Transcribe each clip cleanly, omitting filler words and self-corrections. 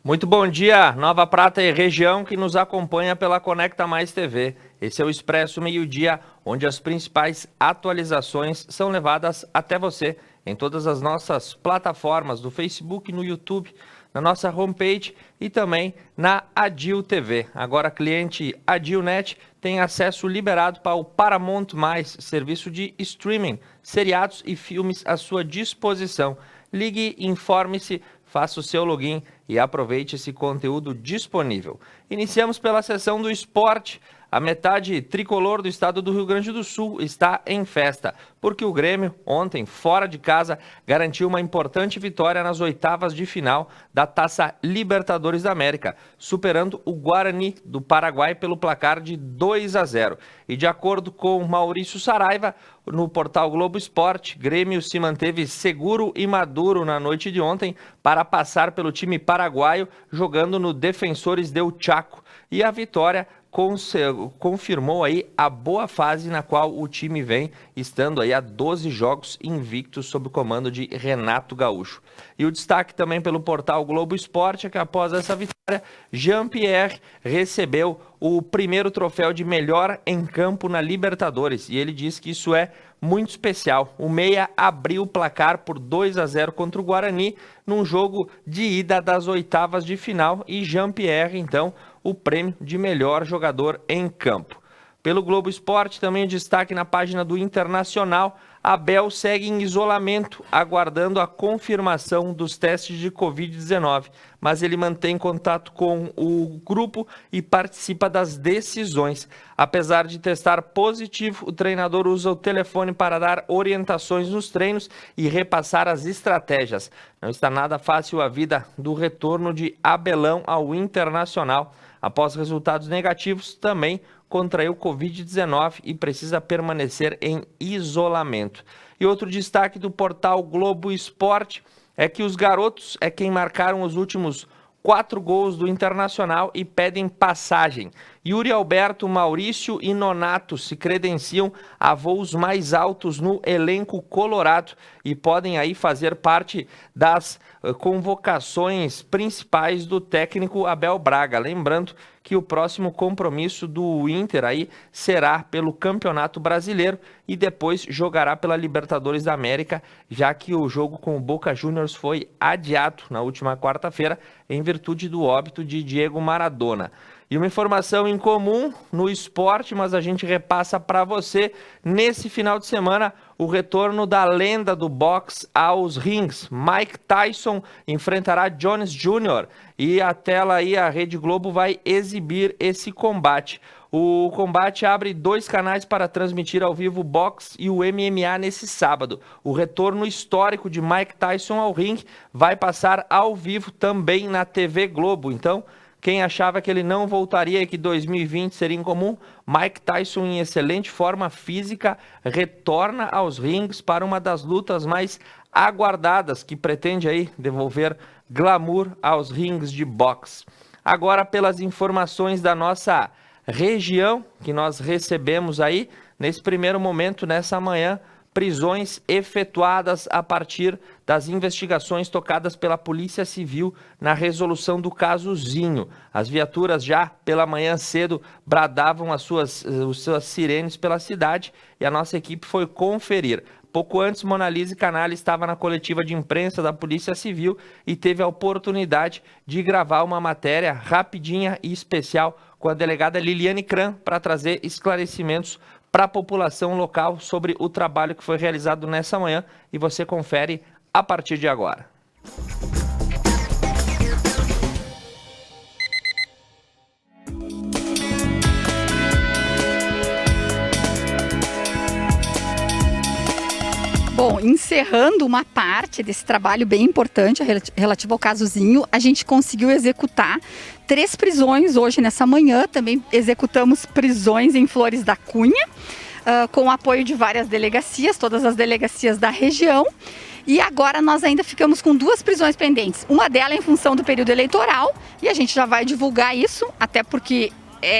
Muito bom dia, Nova Prata e região que nos acompanha pela Conecta Mais TV. Esse é o Expresso Meio-Dia, onde as principais atualizações são levadas até você em todas as nossas plataformas do Facebook, no YouTube, na nossa homepage e também na Adil TV. Agora, cliente Adilnet tem acesso liberado para o Paramount+, serviço de streaming, seriados e filmes à sua disposição. Ligue, informe-se, faça o seu login e aproveite esse conteúdo disponível. Iniciamos pela sessão do esporte. A metade tricolor do estado do Rio Grande do Sul está em festa, porque o Grêmio, ontem, fora de casa, garantiu uma importante vitória nas oitavas de final da Taça Libertadores da América, superando o Guarani do Paraguai pelo placar de 2-0. E de acordo com Maurício Saraiva, no portal Globo Esporte, Grêmio se manteve seguro e maduro na noite de ontem para passar pelo time paraguaio, jogando no Defensores del Chaco. E a vitória confirmou aí a boa fase na qual o time vem, estando aí a 12 jogos invictos sob o comando de Renato Gaúcho. E o destaque também pelo portal Globo Esporte é que após essa vitória, Jean-Pierre recebeu o primeiro troféu de melhor em campo na Libertadores, e ele diz que isso é muito especial. O Meia abriu o placar por 2-0 contra o Guarani num jogo de ida das oitavas de final, e Jean-Pierre, então, o prêmio de melhor jogador em campo. Pelo Globo Esporte, também destaque na página do Internacional, Abel segue em isolamento, aguardando a confirmação dos testes de Covid-19, mas ele mantém contato com o grupo e participa das decisões. Apesar de testar positivo, o treinador usa o telefone para dar orientações nos treinos e repassar as estratégias. Não está nada fácil a vida do retorno de Abelão ao Internacional. Após resultados negativos, também contraiu Covid-19 e precisa permanecer em isolamento. E outro destaque do portal Globo Esporte é que os garotos é quem marcaram os últimos 4 gols do Internacional e pedem passagem. Yuri Alberto, Maurício e Nonato se credenciam a voos mais altos no elenco colorado e podem aí fazer parte das convocações principais do técnico Abel Braga. Lembrando que o próximo compromisso do Inter aí será pelo Campeonato Brasileiro e depois jogará pela Libertadores da América, já que o jogo com o Boca Juniors foi adiado na última quarta-feira em virtude do óbito de Diego Maradona. E uma informação em comum no esporte, mas a gente repassa para você. Nesse final de semana, o retorno da lenda do boxe aos rings. Mike Tyson enfrentará Jones Jr. E a tela aí, a Rede Globo vai exibir esse combate. O combate abre 2 canais para transmitir ao vivo o boxe e o MMA nesse sábado. O retorno histórico de Mike Tyson ao ringue vai passar ao vivo também na TV Globo. Então, quem achava que ele não voltaria e que 2020 seria incomum, Mike Tyson, em excelente forma física, retorna aos rings para uma das lutas mais aguardadas, que pretende aí devolver glamour aos rings de boxe. Agora, pelas informações da nossa região, que nós recebemos aí, nesse primeiro momento, nessa manhã, prisões efetuadas a partir das investigações tocadas pela Polícia Civil na resolução do caso Zinho. As viaturas já pela manhã cedo bradavam as suas sirenes pela cidade e a nossa equipe foi conferir. Pouco antes, Monalise Canali estava na coletiva de imprensa da Polícia Civil e teve a oportunidade de gravar uma matéria rapidinha e especial com a delegada Liliane Kran para trazer esclarecimentos para a população local sobre o trabalho que foi realizado nessa manhã, e você confere a partir de agora. Bom, encerrando uma parte desse trabalho bem importante relativo ao caso Zinho, a gente conseguiu executar 3 prisões hoje nessa manhã. Também executamos prisões em Flores da Cunha, com o apoio de várias delegacias, todas as delegacias da região. E agora nós ainda ficamos com 2 prisões pendentes. Uma delas em função do período eleitoral, e a gente já vai divulgar isso, até porque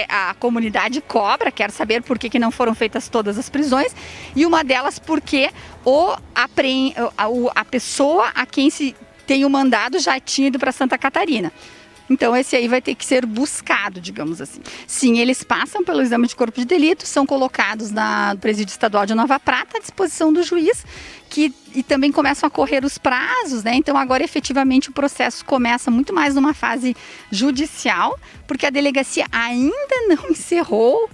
a comunidade cobra, quer saber por que não foram feitas todas as prisões, e uma delas porque a pessoa a quem se tem o mandado já tinha ido para Santa Catarina. Então esse aí vai ter que ser buscado, digamos assim. Sim, eles passam pelo exame de corpo de delito, são colocados no Presídio Estadual de Nova Prata à disposição do juiz, e também começam a correr os prazos, né? Então agora efetivamente o processo começa muito mais numa fase judicial, porque a delegacia ainda não encerrou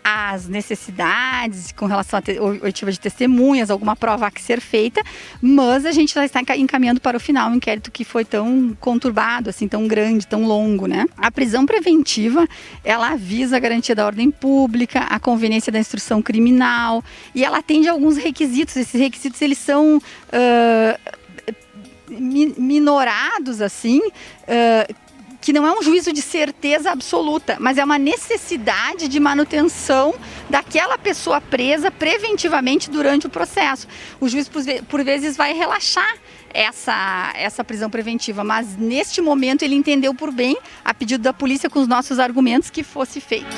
as necessidades com relação à oitiva de testemunhas, alguma prova a que ser feita, mas a gente já está encaminhando para o final um inquérito que foi tão conturbado, assim, tão grande, tão longo, né? A prisão preventiva, ela visa a garantia da ordem pública, a conveniência da instrução criminal, e ela atende a alguns requisitos. Esses requisitos, eles são minorados, assim, que não é um juízo de certeza absoluta, mas é uma necessidade de manutenção daquela pessoa presa preventivamente durante o processo. O juiz, por vezes, vai relaxar essa prisão preventiva, mas neste momento ele entendeu por bem, a pedido da polícia, com os nossos argumentos, que fosse feito.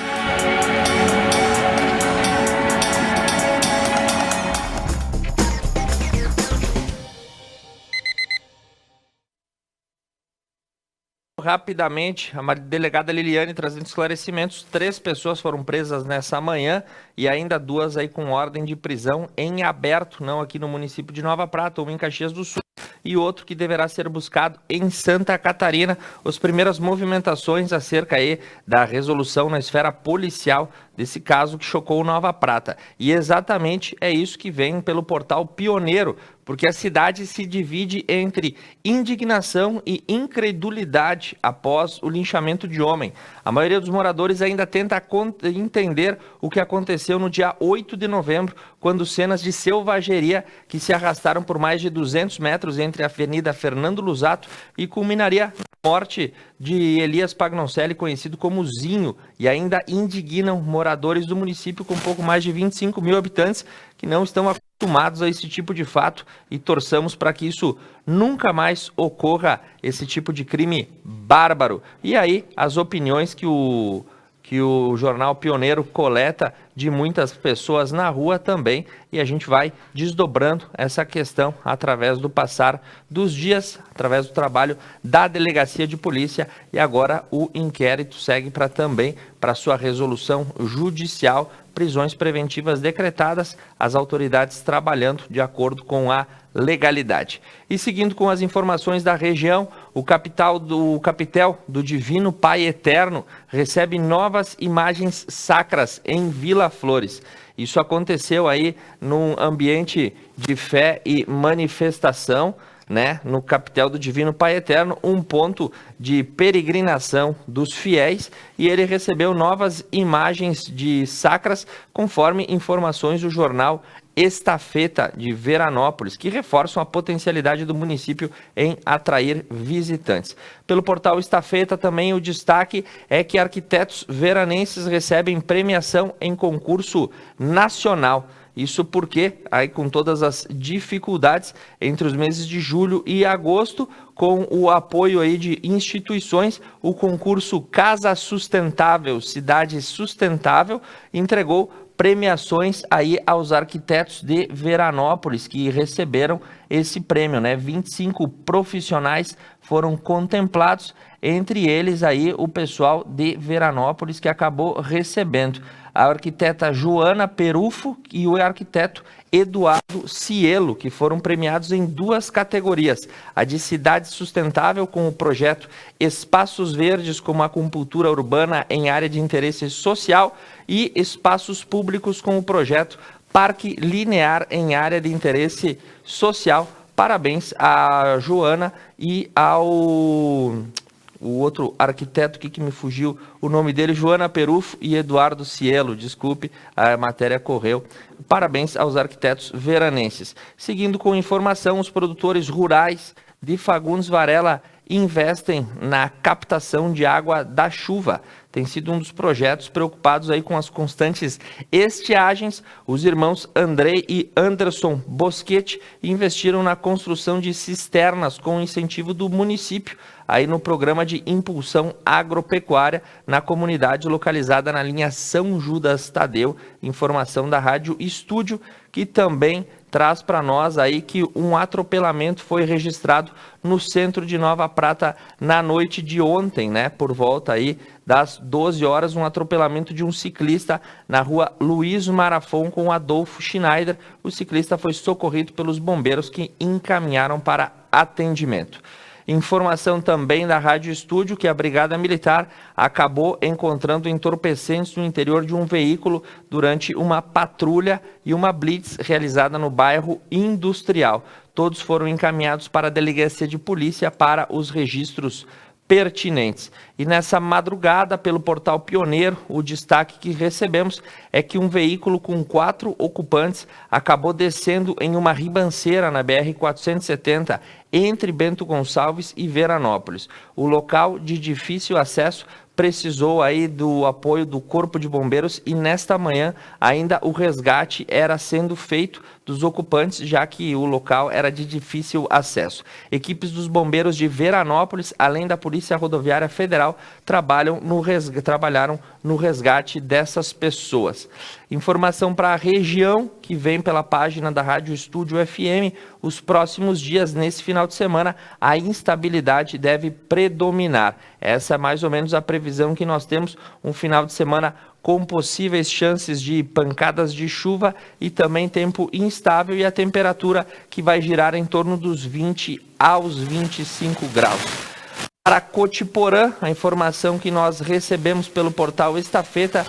Rapidamente, a delegada Liliane trazendo esclarecimentos. 3 pessoas foram presas nessa manhã e ainda 2 aí com ordem de prisão em aberto, não aqui no município de Nova Prata, uma em Caxias do Sul e outro que deverá ser buscado em Santa Catarina. As primeiras movimentações acerca aí da resolução na esfera policial desse caso que chocou Nova Prata. E exatamente é isso que vem pelo portal Pioneiro, porque a cidade se divide entre indignação e incredulidade após o linchamento de homem. A maioria dos moradores ainda tenta entender o que aconteceu no dia 8 de novembro, quando cenas de selvageria que se arrastaram por mais de 200 metros entre a Avenida Fernando Lusato e culminaria na morte de Elias Pagnoncelli, conhecido como Zinho, e ainda indignam moradores do município com pouco mais de 25 mil habitantes que não estão acostumados a esse tipo de fato, e torçamos para que isso nunca mais ocorra, esse tipo de crime bárbaro. E aí as opiniões que o jornal Pioneiro coleta de muitas pessoas na rua também, e a gente vai desdobrando essa questão através do passar dos dias, através do trabalho da Delegacia de Polícia, e agora o inquérito segue para sua resolução judicial, prisões preventivas decretadas, as autoridades trabalhando de acordo com a legalidade. E seguindo com as informações da região, o capitel do Divino Pai Eterno recebe novas imagens sacras em Vila Flores. Isso aconteceu aí num ambiente de fé e manifestação, né, no capitel do Divino Pai Eterno, um ponto de peregrinação dos fiéis, e ele recebeu novas imagens de sacras, conforme informações do jornal Estafeta de Veranópolis, que reforçam a potencialidade do município em atrair visitantes. Pelo portal Estafeta também o destaque é que arquitetos veranenses recebem premiação em concurso nacional. Isso porque, aí com todas as dificuldades entre os meses de julho e agosto, com o apoio aí de instituições, o concurso Casa Sustentável, Cidade Sustentável, entregou premiações aí aos arquitetos de Veranópolis que receberam esse prêmio, né? 25 profissionais foram contemplados, entre eles aí o pessoal de Veranópolis que acabou recebendo. A arquiteta Joana Perufo e o arquiteto Eduardo Cielo, que foram premiados em 2 categorias. A de cidade sustentável, com o projeto Espaços Verdes como acupuntura urbana em área de interesse social, e espaços públicos com o projeto Parque Linear em área de interesse social. Parabéns a Joana e o outro arquiteto que me fugiu o nome dele, Joana Perufo e Eduardo Cielo, desculpe, a matéria correu. Parabéns aos arquitetos veranenses. Seguindo com informação, os produtores rurais de Fagundes Varela investem na captação de água da chuva. tem sido um dos projetos preocupados aí com as constantes estiagens. Os irmãos Andrei e Anderson Boschetti investiram na construção de cisternas com incentivo do município, aí no programa de impulsão agropecuária na comunidade localizada na linha São Judas Tadeu. Informação da Rádio Estúdio, que também traz para nós aí que um atropelamento foi registrado no centro de Nova Prata na noite de ontem, né? Por volta aí das 12 horas, um atropelamento de um ciclista na rua Luiz Marafon com Adolfo Schneider. O ciclista foi socorrido pelos bombeiros que encaminharam para atendimento. Informação também da Rádio Estúdio que a Brigada Militar acabou encontrando entorpecentes no interior de um veículo durante uma patrulha e uma blitz realizada no bairro Industrial. Todos foram encaminhados para a Delegacia de Polícia para os registros pertinentes. E nessa madrugada, pelo portal Pioneiro, o destaque que recebemos é que um veículo com 4 ocupantes acabou descendo em uma ribanceira na BR-470 entre Bento Gonçalves e Veranópolis. O local de difícil acesso precisou aí do apoio do Corpo de Bombeiros e nesta manhã ainda o resgate era sendo feito dos ocupantes, já que o local era de difícil acesso. Equipes dos bombeiros de Veranópolis, além da Polícia Rodoviária Federal, trabalharam no resgate dessas pessoas. Informação para a região, que vem pela página da Rádio Estúdio FM. Os próximos dias, nesse final de semana, a instabilidade deve predominar. Essa é mais ou menos a previsão que nós temos, um final de semana com possíveis chances de pancadas de chuva e também tempo instável e a temperatura que vai girar em torno dos 20 aos 25 graus. Para Cotiporã, a informação que nós recebemos pelo portal Estafeta,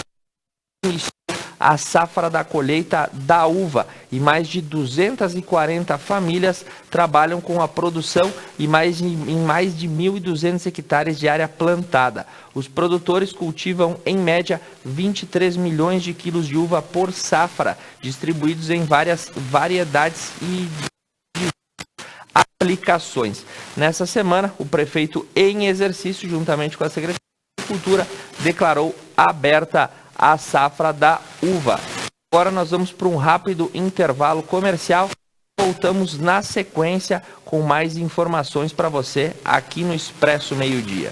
a safra da colheita da uva e mais de 240 famílias trabalham com a produção em mais de 1.200 hectares de área plantada. Os produtores cultivam, em média, 23 milhões de quilos de uva por safra, distribuídos em várias variedades e aplicações. Nessa semana, o prefeito em exercício, juntamente com a Secretaria de Agricultura, declarou aberta a safra da uva. Agora nós vamos para um rápido intervalo comercial. Voltamos na sequência com mais informações para você aqui no Expresso Meio-Dia.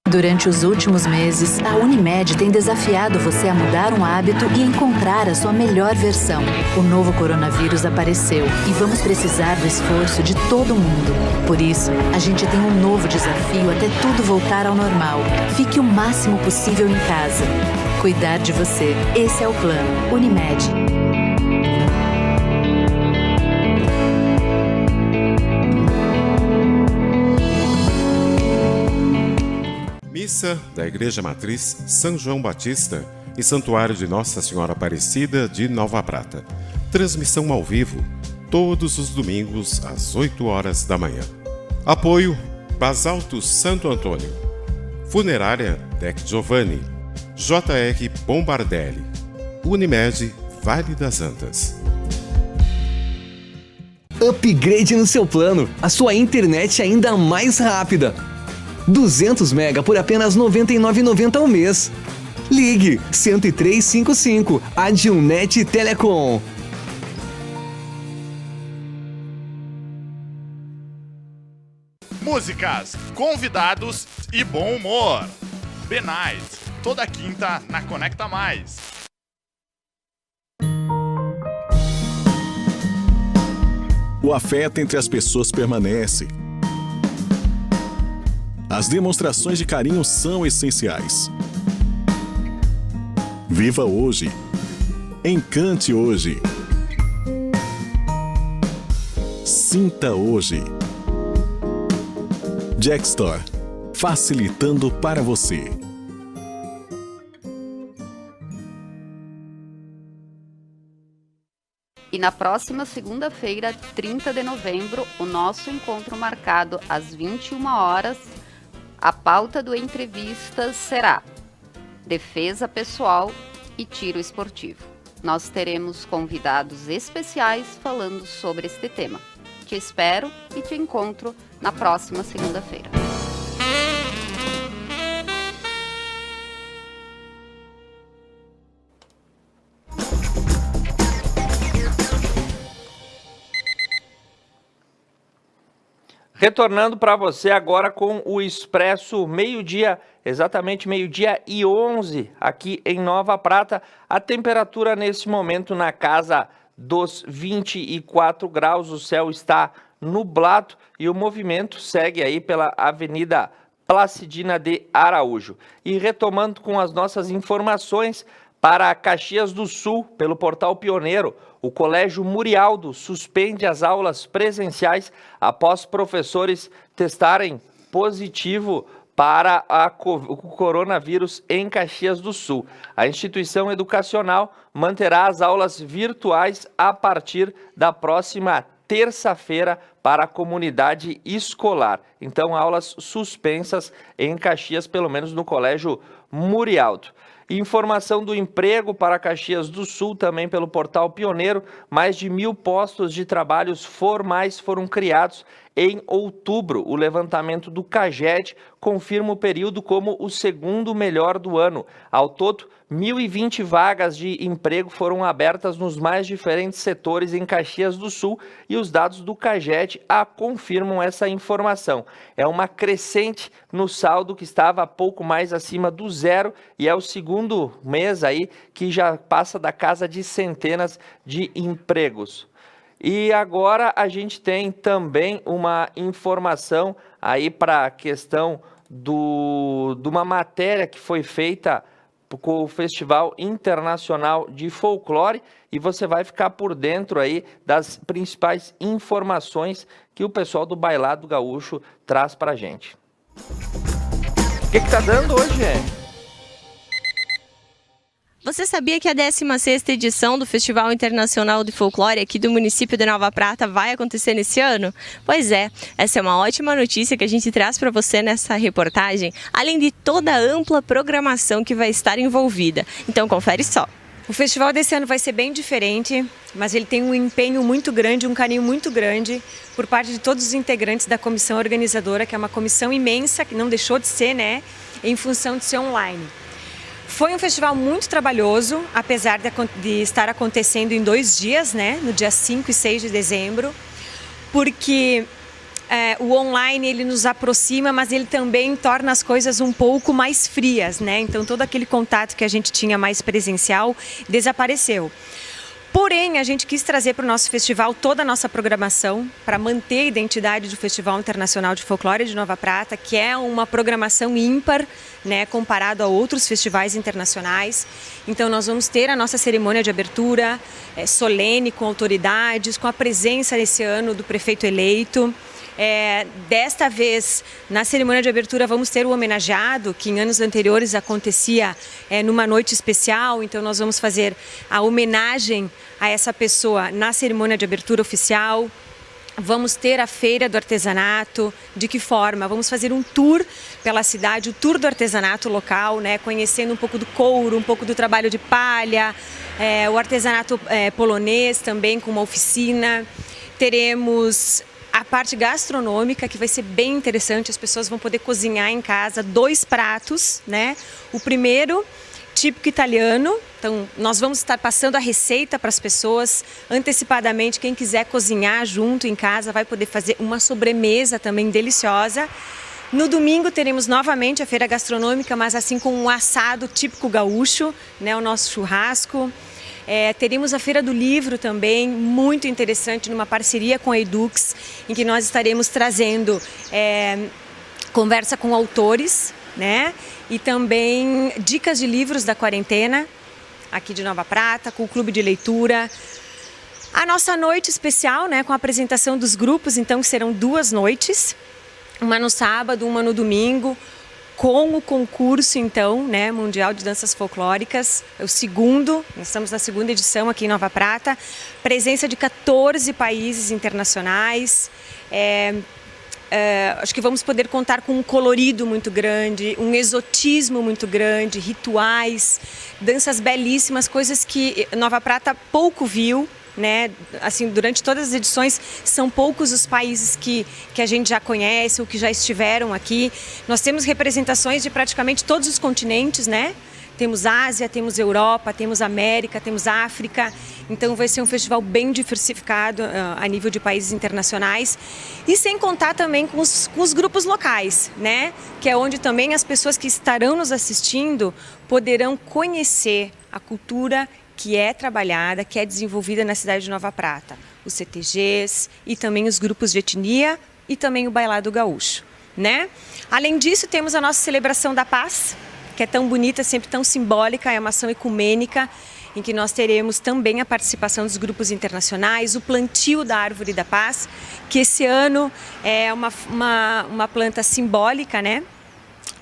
Durante os últimos meses, a Unimed tem desafiado você a mudar um hábito e encontrar a sua melhor versão. O novo coronavírus apareceu e vamos precisar do esforço de todo mundo. Por isso, a gente tem um novo desafio até tudo voltar ao normal. Fique o máximo possível em casa. Cuidar de você. Esse é o plano. Unimed. Missa da Igreja Matriz São João Batista e Santuário de Nossa Senhora Aparecida de Nova Prata. Transmissão ao vivo, todos os domingos às 8 horas da manhã. Apoio Basalto Santo Antônio, Funerária Tec Giovanni, JR Bombardelli, Unimed Vale das Antas. Upgrade no seu plano, a sua internet ainda mais rápida. 200 mega por apenas R$ 99,90 ao mês. Ligue 10355, Adilnet Telecom. Músicas, convidados e bom humor. The Night, toda quinta na Conecta Mais. O afeto entre as pessoas permanece. As demonstrações de carinho são essenciais. Viva hoje. Encante hoje. Sinta hoje. Jack Store, facilitando para você. E na próxima segunda-feira, 30 de novembro, o nosso encontro marcado às 21 horas, a pauta do Entrevistas será Defesa Pessoal e Tiro Esportivo. Nós teremos convidados especiais falando sobre este tema. Te espero e te encontro na próxima segunda-feira. Retornando para você agora com o Expresso meio-dia, exatamente meio-dia e 11, aqui em Nova Prata. A temperatura nesse momento na casa dos 24 graus, o céu está nublado e o movimento segue aí pela Avenida Placidina de Araújo. E retomando com as nossas informações, para Caxias do Sul, pelo Portal Pioneiro, o Colégio Murialdo suspende as aulas presenciais após professores testarem positivo para o coronavírus em Caxias do Sul. A instituição educacional manterá as aulas virtuais a partir da próxima terça-feira para a comunidade escolar. Então, aulas suspensas em Caxias, pelo menos no Colégio Murialdo. Informação do emprego para Caxias do Sul, também pelo Portal Pioneiro. Mais de 1.000 postos de trabalhos formais foram criados em outubro. O levantamento do CAGED confirma o período como o segundo melhor do ano. Ao todo, 1.020 vagas de emprego foram abertas nos mais diferentes setores em Caxias do Sul e os dados do CAGED confirmam essa informação. É uma crescente no saldo que estava pouco mais acima do zero e é o segundo mês aí que já passa da casa de centenas de empregos. E agora a gente tem também uma informação aí para a questão de uma matéria que foi feita com o Festival Internacional de Folclore e você vai ficar por dentro aí das principais informações que o pessoal do Bailado Gaúcho traz para a gente. O que tá dando hoje, Você sabia que a 16ª edição do Festival Internacional de Folclore aqui do município de Nova Prata vai acontecer nesse ano? Pois é, essa é uma ótima notícia que a gente traz para você nessa reportagem, além de toda a ampla programação que vai estar envolvida. Então confere só. O festival desse ano vai ser bem diferente, mas ele tem um empenho muito grande, um carinho muito grande por parte de todos os integrantes da comissão organizadora, que é uma comissão imensa, que não deixou de ser, né, em função de ser online. Foi um festival muito trabalhoso, apesar de estar acontecendo em 2 dias, né, no dia 5 e 6 de dezembro, porque o online ele nos aproxima, mas ele também torna as coisas um pouco mais frias, né? Então todo aquele contato que a gente tinha mais presencial desapareceu. Porém, a gente quis trazer para o nosso festival toda a nossa programação para manter a identidade do Festival Internacional de Folclore de Nova Prata, que é uma programação ímpar, né, comparado a outros festivais internacionais. Então, nós vamos ter a nossa cerimônia de abertura solene, com autoridades, com a presença nesse ano do prefeito eleito. Desta vez, na cerimônia de abertura, vamos ter o homenageado, que em anos anteriores acontecia numa noite especial. Então, nós vamos fazer a homenagem a essa pessoa na cerimônia de abertura oficial. Vamos ter a feira do artesanato. De que forma? Vamos fazer um tour pela cidade, o tour do artesanato local, né? Conhecendo um pouco do couro, um pouco do trabalho de palha, o artesanato polonês também, com uma oficina. Teremos a parte gastronômica, que vai ser bem interessante, as pessoas vão poder cozinhar em casa 2 pratos, né? O primeiro, típico italiano, então nós vamos estar passando a receita para as pessoas antecipadamente. Quem quiser cozinhar junto em casa vai poder fazer uma sobremesa também deliciosa. No domingo teremos novamente a feira gastronômica, mas assim com um assado típico gaúcho, né? O nosso churrasco. Teremos a Feira do Livro também, muito interessante, numa parceria com a Edux, em que nós estaremos trazendo conversa com autores, né? E também dicas de livros da quarentena, aqui de Nova Prata, com o Clube de Leitura. A nossa noite especial, né, com a apresentação dos grupos, então serão 2 noites, uma no sábado, uma no domingo, com o concurso, então, né, Mundial de Danças Folclóricas, o segundo, nós estamos na 2ª edição aqui em Nova Prata, presença de 14 países internacionais. Acho que vamos poder contar com um colorido muito grande, um exotismo muito grande, rituais, danças belíssimas, coisas que Nova Prata pouco viu, né? Assim, durante todas as edições, são poucos os países que a gente já conhece ou que já estiveram aqui. Nós temos representações de praticamente todos os continentes, né? Temos Ásia, temos Europa, temos América, temos África. Então vai ser um festival bem diversificado a nível de países internacionais. E sem contar também com os grupos locais, né? Que é onde também as pessoas que estarão nos assistindo poderão conhecer a cultura que é trabalhada, que é desenvolvida na cidade de Nova Prata. Os CTGs e também os grupos de etnia e também o bailado gaúcho, né? Além disso, temos a nossa celebração da paz, que é tão bonita, sempre tão simbólica, é uma ação ecumênica, em que nós teremos também a participação dos grupos internacionais, o plantio da Árvore da Paz, que esse ano é uma planta simbólica, né?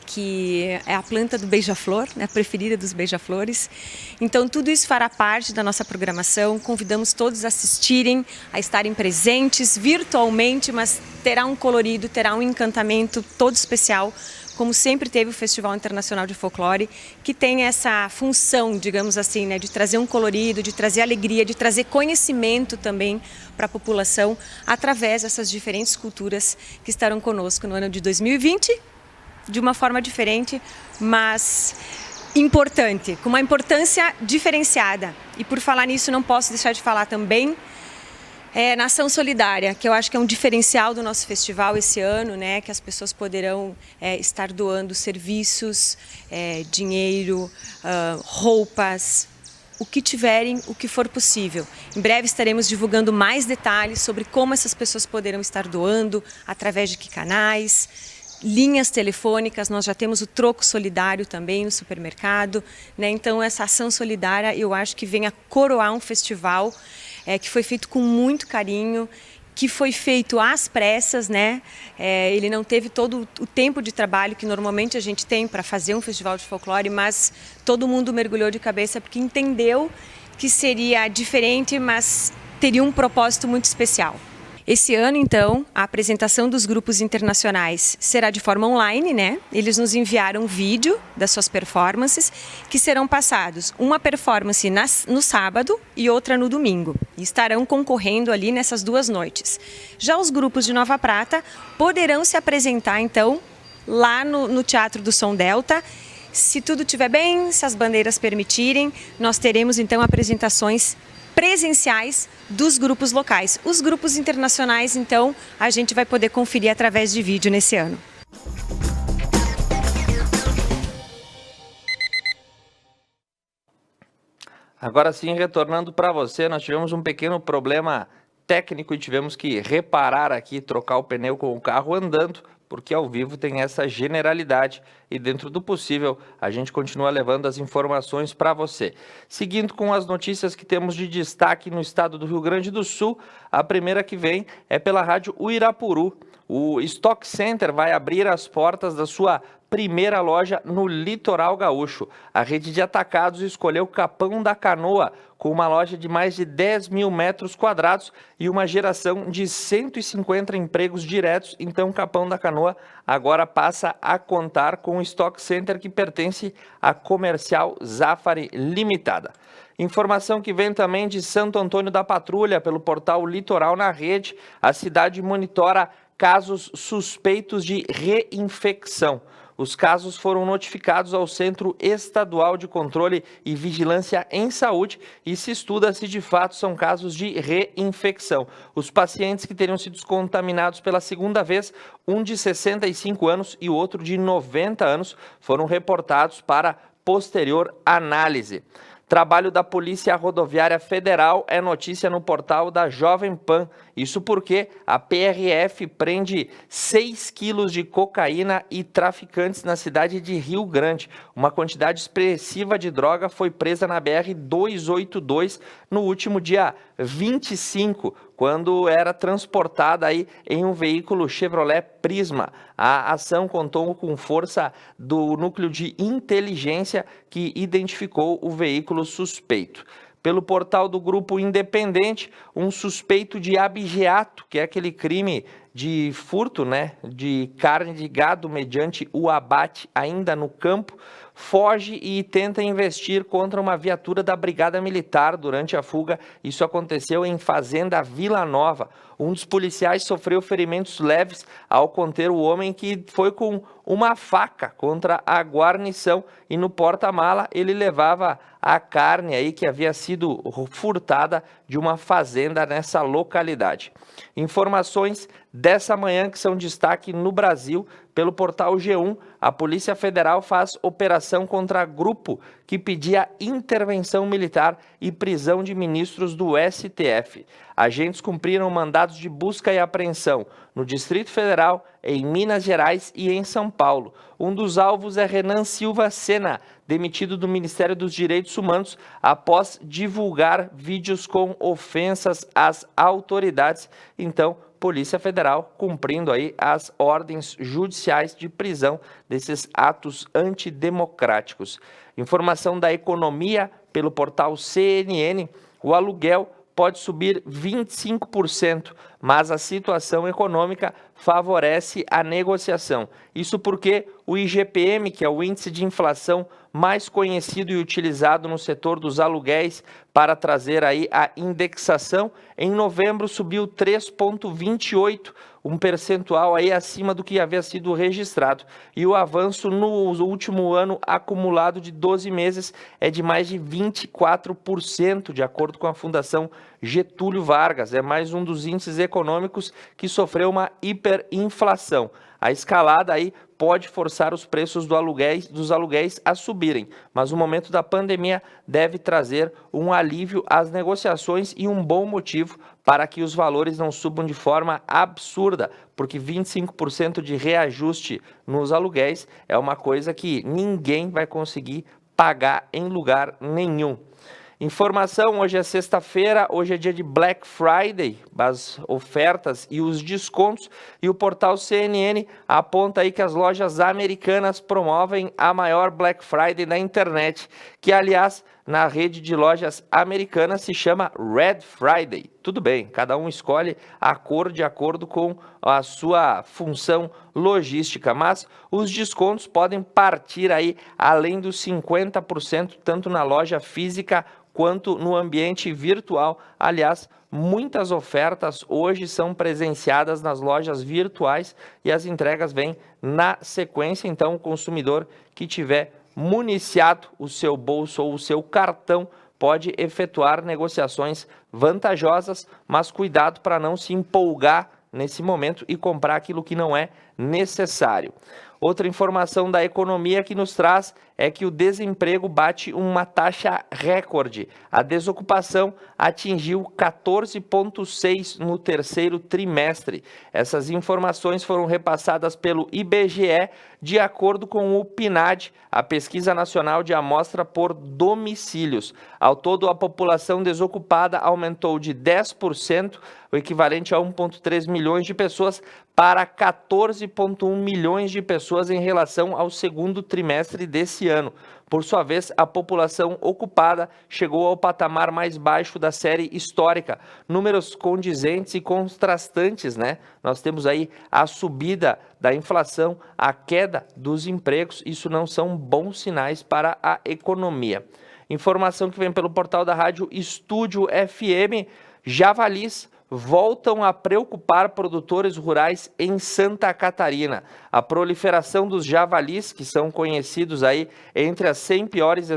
Que é a planta do beija-flor, né, a preferida dos beija-flores. Então, tudo isso fará parte da nossa programação. Convidamos todos a assistirem, a estarem presentes virtualmente, mas terá um colorido, terá um encantamento todo especial, como sempre teve o Festival Internacional de Folclore, que tem essa função, digamos assim, né, de trazer um colorido, de trazer alegria, de trazer conhecimento também para a população, através dessas diferentes culturas que estarão conosco no ano de 2020, de uma forma diferente, mas importante, com uma importância diferenciada. E por falar nisso, não posso deixar de falar também na ação solidária, que eu acho que é um diferencial do nosso festival esse ano, né, que as pessoas poderão estar doando serviços, dinheiro, roupas, o que tiverem, o que for possível. Em breve estaremos divulgando mais detalhes sobre como essas pessoas poderão estar doando, através de que canais, linhas telefônicas. Nós já temos o troco solidário também no supermercado, né? Então essa ação solidária eu acho que vem a coroar um festival que foi feito com muito carinho, que foi feito às pressas, né? Ele não teve todo o tempo de trabalho que normalmente a gente tem para fazer um festival de folclore, mas todo mundo mergulhou de cabeça porque entendeu que seria diferente, mas teria um propósito muito especial. Esse ano, então, a apresentação dos grupos internacionais será de forma online, né? Eles nos enviaram um vídeo das suas performances, que serão passados uma performance no sábado e outra no domingo. E estarão concorrendo ali nessas 2 noites. Já os grupos de Nova Prata poderão se apresentar, então, lá no Teatro do Som Delta. Se tudo estiver bem, se as bandeiras permitirem, nós teremos, então, apresentações presenciais dos grupos locais. Os grupos internacionais, então, a gente vai poder conferir através de vídeo nesse ano. Agora sim, retornando para você, nós tivemos um pequeno problema técnico e tivemos que reparar aqui, trocar o pneu com o carro andando, porque ao vivo tem essa generalidade e dentro do possível a gente continua levando as informações para você. Seguindo com as notícias que temos de destaque no estado do Rio Grande do Sul, a primeira que vem é pela rádio Uirapuru. O Stock Center vai abrir as portas da sua primeira loja no Litoral Gaúcho. A rede de atacados escolheu Capão da Canoa, com uma loja de mais de 10 mil metros quadrados e uma geração de 150 empregos diretos. Então, Capão da Canoa agora passa a contar com o Stock Center, que pertence à Comercial Zafari Limitada. Informação que vem também de Santo Antônio da Patrulha, pelo portal Litoral na Rede. A cidade monitora casos suspeitos de reinfecção. Os casos foram notificados ao Centro Estadual de Controle e Vigilância em Saúde e se estuda se de fato são casos de reinfecção. Os pacientes que teriam sido contaminados pela segunda vez, um de 65 anos e o outro de 90 anos, foram reportados para posterior análise. Trabalho da Polícia Rodoviária Federal é notícia no portal da Jovem Pan. Isso porque a PRF prende 6 quilos de cocaína e traficantes na cidade de Rio Grande. Uma quantidade expressiva de droga foi presa na BR-282 no último dia 25, quando era transportada aí em um veículo Chevrolet Prisma. A ação contou com força do núcleo de inteligência que identificou o veículo suspeito. Pelo portal do Grupo Independente, um suspeito de abigeato, que é aquele crime de furto, né, de carne de gado mediante o abate ainda no campo, foge e tenta investir contra uma viatura da Brigada Militar durante a fuga. Isso aconteceu em Fazenda Vila Nova. Um dos policiais sofreu ferimentos leves ao conter o homem, que foi com uma faca contra a guarnição, e no porta-mala ele levava a carne aí que havia sido furtada de uma fazenda nessa localidade. Informações dessa manhã que são destaque no Brasil pelo portal G1. A Polícia Federal faz operação contra grupo que pedia intervenção militar e prisão de ministros do STF. Agentes cumpriram mandados de busca e apreensão no Distrito Federal, em Minas Gerais e em São Paulo. Um dos alvos é Renan Silva Sena, demitido do Ministério dos Direitos Humanos após divulgar vídeos com ofensas às autoridades. Então, Polícia Federal cumprindo aí as ordens judiciais de prisão desses atos antidemocráticos. Informação da economia pelo portal CNN: o aluguel pode subir 25%, mas a situação econômica favorece a negociação. Isso porque o IGPM, que é o índice de inflação mais conhecido e utilizado no setor dos aluguéis para trazer aí a indexação, em novembro subiu 3,28%, um percentual aí acima do que havia sido registrado. E o avanço no último ano acumulado de 12 meses é de mais de 24%, de acordo com a Fundação Getúlio Vargas. É mais um dos índices econômicos que sofreu uma hiperinflação. A escalada aí pode forçar os preços dos aluguéis a subirem, mas o momento da pandemia deve trazer um alívio às negociações e um bom motivo para que os valores não subam de forma absurda, porque 25% de reajuste nos aluguéis é uma coisa que ninguém vai conseguir pagar em lugar nenhum. Informação: hoje é sexta-feira, hoje é dia de Black Friday, as ofertas e os descontos, e o portal CNN aponta aí que as lojas americanas promovem a maior Black Friday na internet, que aliás na rede de lojas americanas se chama Red Friday. Tudo bem, cada um escolhe a cor de acordo com a sua função logística, mas os descontos podem partir aí além dos 50%, tanto na loja física quanto no ambiente virtual. Aliás, muitas ofertas hoje são presenciadas nas lojas virtuais e as entregas vêm na sequência. Então, o consumidor que tiver municiado o seu bolso ou o seu cartão pode efetuar negociações vantajosas, mas cuidado para não se empolgar nesse momento e comprar aquilo que não é necessário. Outra informação da economia que nos traz é que o desemprego bate uma taxa recorde. A desocupação atingiu 14,6% no terceiro trimestre. Essas informações foram repassadas pelo IBGE de acordo com o PNAD, a Pesquisa Nacional de Amostra por Domicílios. Ao todo, a população desocupada aumentou de 10%, o equivalente a 1,3 milhões de pessoas, para 14,1 milhões de pessoas em relação ao segundo trimestre desse ano. Por sua vez, a população ocupada chegou ao patamar mais baixo da série histórica. Números condizentes e contrastantes, né? Nós temos aí a subida da inflação, a queda dos empregos. Isso não são bons sinais para a economia. Informação que vem pelo portal da rádio Estúdio FM: javalis voltam a preocupar produtores rurais em Santa Catarina. A proliferação dos javalis, que são conhecidos aí entre as 100 piores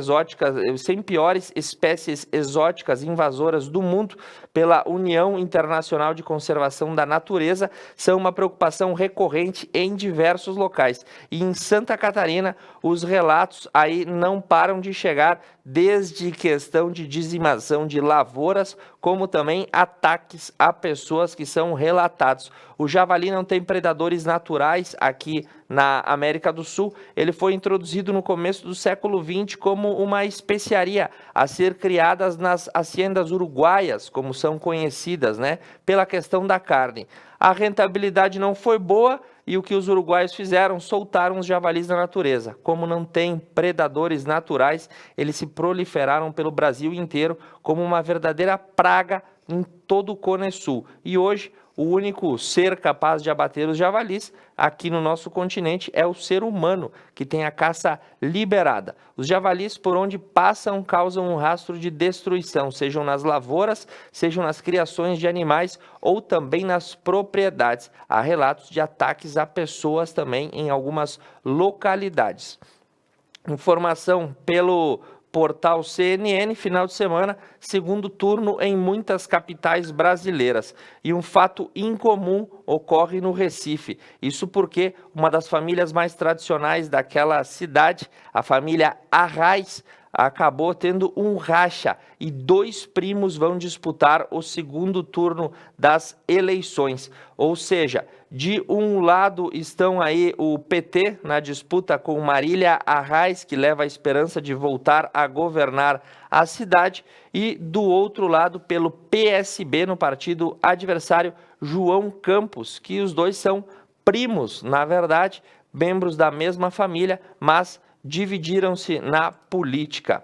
espécies exóticas invasoras do mundo pela União Internacional de Conservação da Natureza, são uma preocupação recorrente em diversos locais. E em Santa Catarina, os relatos aí não param de chegar, desde questão de dizimação de lavouras, como também ataques a pessoas que são relatados. O javali não tem predadores naturais aqui na América do Sul. Ele foi introduzido no começo do século XX como uma especiaria a ser criada nas haciendas uruguaias, como são conhecidas, né, pela questão da carne. A rentabilidade não foi boa e o que os uruguaios fizeram? Soltaram os javalis na natureza. Como não tem predadores naturais, eles se proliferaram pelo Brasil inteiro como uma verdadeira praga em todo o Cone Sul. E hoje o único ser capaz de abater os javalis aqui no nosso continente é o ser humano, que tem a caça liberada. Os javalis, por onde passam, causam um rastro de destruição, sejam nas lavouras, sejam nas criações de animais ou também nas propriedades. Há relatos de ataques a pessoas também em algumas localidades. Informação pelo portal CNN, final de semana, segundo turno em muitas capitais brasileiras. E um fato incomum ocorre no Recife. Isso porque uma das famílias mais tradicionais daquela cidade, a família Arraes, acabou tendo um racha e 2 primos vão disputar o segundo turno das eleições. Ou seja, de um lado estão aí o PT na disputa com Marília Arraes, que leva a esperança de voltar a governar a cidade, e do outro lado pelo PSB, no partido adversário, João Campos, que os dois são primos, na verdade, membros da mesma família, mas dividiram-se na política.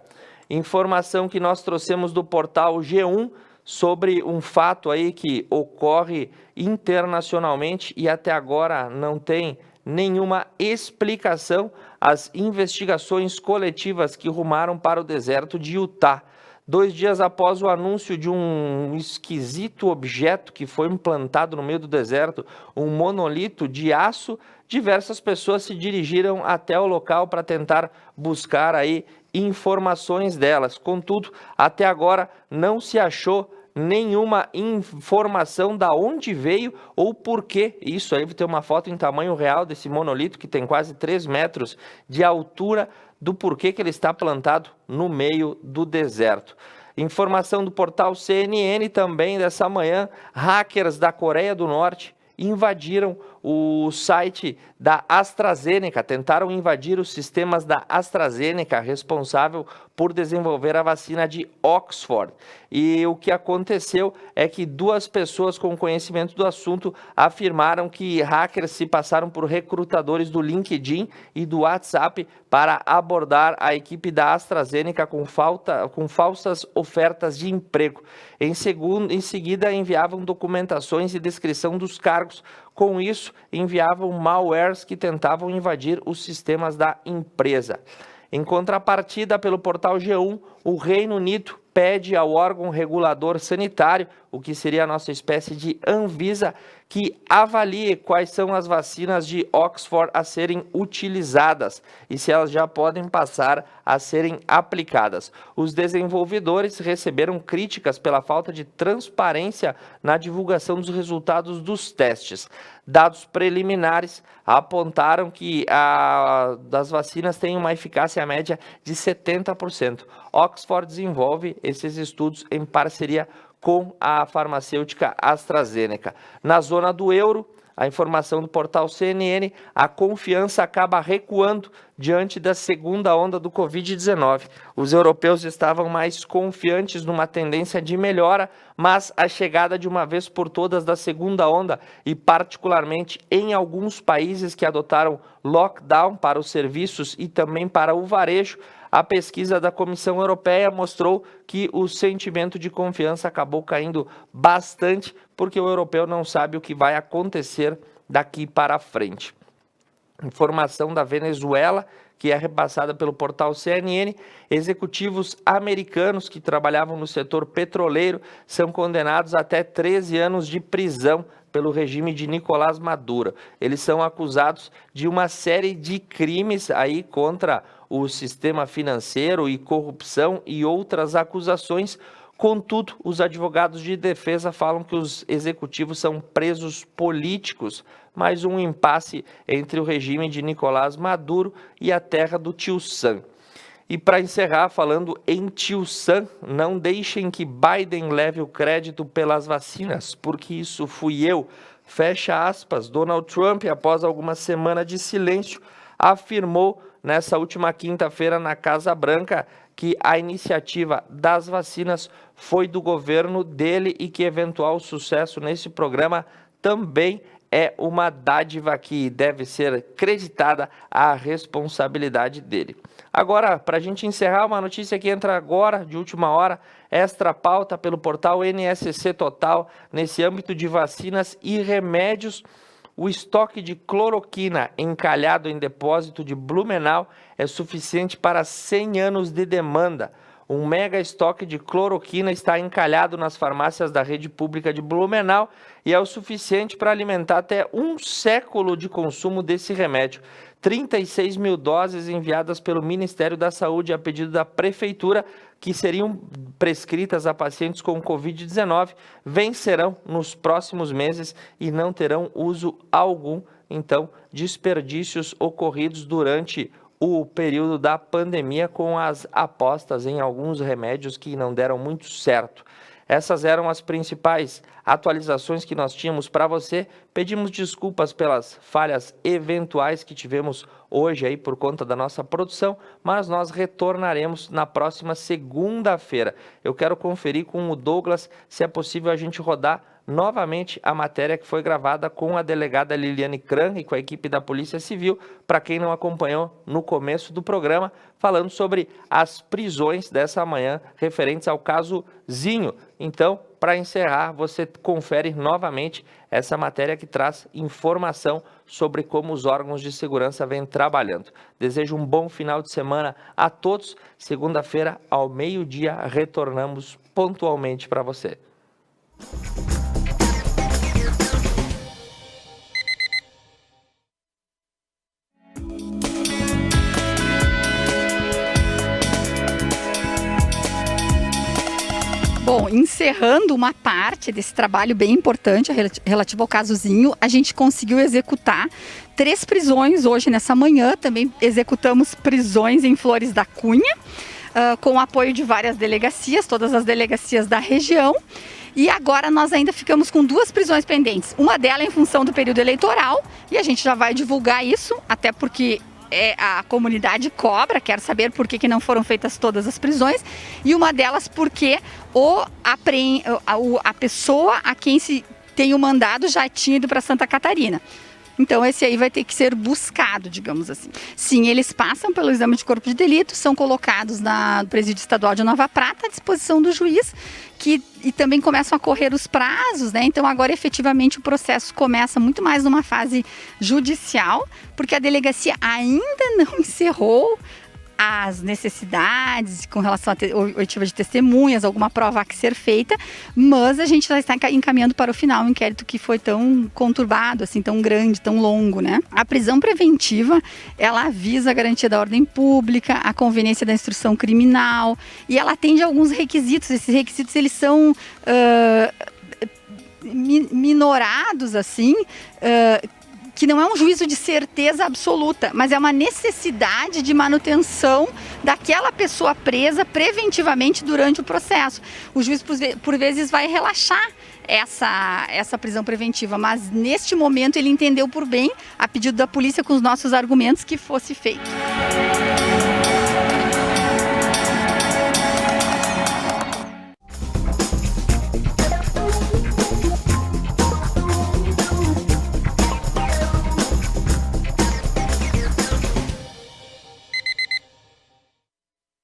Informação que nós trouxemos do portal G1 sobre um fato aí que ocorre internacionalmente e até agora não tem nenhuma explicação: as investigações coletivas que rumaram para o deserto de Utah. 2 dias após o anúncio de um esquisito objeto que foi implantado no meio do deserto, um monolito de aço, diversas pessoas se dirigiram até o local para tentar buscar aí informações delas. Contudo, até agora não se achou nenhuma informação da onde veio ou por quê. Isso aí, tem uma foto em tamanho real desse monolito que tem quase 3 metros de altura, do porquê que ele está plantado no meio do deserto. Informação do portal CNN também dessa manhã: hackers da Coreia do Norte invadiram o site da AstraZeneca, tentaram invadir os sistemas da AstraZeneca, responsável por desenvolver a vacina de Oxford. E o que aconteceu é que 2 pessoas com conhecimento do assunto afirmaram que hackers se passaram por recrutadores do LinkedIn e do WhatsApp para abordar a equipe da AstraZeneca com falsas ofertas de emprego. Em seguida, enviavam documentações e descrição dos cargos. Com isso, enviavam malwares que tentavam invadir os sistemas da empresa. Em contrapartida, pelo portal G1, o Reino Unido pede ao órgão regulador sanitário, o que seria a nossa espécie de Anvisa, que avalie quais são as vacinas de Oxford a serem utilizadas e se elas já podem passar a serem aplicadas. Os desenvolvedores receberam críticas pela falta de transparência na divulgação dos resultados dos testes. Dados preliminares apontaram que das vacinas têm uma eficácia média de 70%. Oxford desenvolve esses estudos em parceria com a farmacêutica AstraZeneca. Na zona do euro, a informação do portal CNN, a confiança acaba recuando diante da segunda onda do Covid-19. Os europeus estavam mais confiantes numa tendência de melhora, mas a chegada de uma vez por todas da segunda onda, e particularmente em alguns países que adotaram lockdown para os serviços e também para o varejo, a pesquisa da Comissão Europeia mostrou que o sentimento de confiança acabou caindo bastante, porque o europeu não sabe o que vai acontecer daqui para frente. Informação da Venezuela, que é repassada pelo portal CNN: executivos americanos que trabalhavam no setor petroleiro são condenados a até 13 anos de prisão pelo regime de Nicolás Maduro. Eles são acusados de uma série de crimes aí contra o sistema financeiro e corrupção e outras acusações. Contudo, os advogados de defesa falam que os executivos são presos políticos, mais um impasse entre o regime de Nicolás Maduro e a terra do Tio Sam. E para encerrar, falando em Tio Sam, não deixem que Biden leve o crédito pelas vacinas, porque isso fui eu. Fecha aspas. Donald Trump, após algumas semanas de silêncio, afirmou nessa última quinta-feira na Casa Branca que a iniciativa das vacinas foi do governo dele e que eventual sucesso nesse programa também é uma dádiva que deve ser creditada à responsabilidade dele. Agora, para a gente encerrar, uma notícia que entra agora, de última hora, extra pauta pelo portal NSC Total, nesse âmbito de vacinas e remédios. O estoque de cloroquina encalhado em depósito de Blumenau é suficiente para 100 anos de demanda. Um mega estoque de cloroquina está encalhado nas farmácias da rede pública de Blumenau e é o suficiente para alimentar até um século de consumo desse remédio. 36 mil doses enviadas pelo Ministério da Saúde a pedido da Prefeitura, que seriam prescritas a pacientes com Covid-19, vencerão nos próximos meses e não terão uso algum, então, desperdícios ocorridos durante o período da pandemia com as apostas em alguns remédios que não deram muito certo. Essas eram as principais atualizações que nós tínhamos para você. Pedimos desculpas pelas falhas eventuais que tivemos hoje aí por conta da nossa produção, mas nós retornaremos na próxima segunda-feira. Eu quero conferir com o Douglas se é possível a gente rodar novamente a matéria que foi gravada com a delegada Liliane Kran e com a equipe da Polícia Civil, para quem não acompanhou no começo do programa, falando sobre as prisões dessa manhã referentes ao caso Zinho. Então, para encerrar, você confere novamente essa matéria que traz informação sobre como os órgãos de segurança vêm trabalhando. Desejo um bom final de semana a todos. Segunda-feira, ao meio-dia, retornamos pontualmente para você. Bom, encerrando uma parte desse trabalho bem importante relativo ao caso Zinho, a gente conseguiu executar 3 prisões hoje nessa manhã. Também executamos prisões em Flores da Cunha, com o apoio de várias delegacias, todas as delegacias da região. E agora nós ainda ficamos com 2 prisões pendentes. Uma delas em função do período eleitoral, e a gente já vai divulgar isso, até porque a comunidade cobra, quer saber por que não foram feitas todas as prisões, e uma delas porque a pessoa a quem se tem o mandado já tinha ido para Santa Catarina. Então esse aí vai ter que ser buscado, digamos assim. Sim, eles passam pelo exame de corpo de delito, são colocados no Presídio Estadual de Nova Prata, à disposição do juiz, e também começam a correr os prazos, né? Então agora efetivamente o processo começa muito mais numa fase judicial, porque a delegacia ainda não encerrou as necessidades com relação à oitiva de testemunhas, alguma prova a que ser feita, mas a gente já está encaminhando para o final um inquérito que foi tão conturbado, assim, tão grande, tão longo, né? A prisão preventiva, ela visa a garantia da ordem pública, a conveniência da instrução criminal, e ela atende a alguns requisitos. Esses requisitos, eles são minorados, assim, que não é um juízo de certeza absoluta, mas é uma necessidade de manutenção daquela pessoa presa preventivamente durante o processo. O juiz, por vezes, vai relaxar essa prisão preventiva, mas neste momento ele entendeu por bem, a pedido da polícia, com os nossos argumentos, que fosse feito.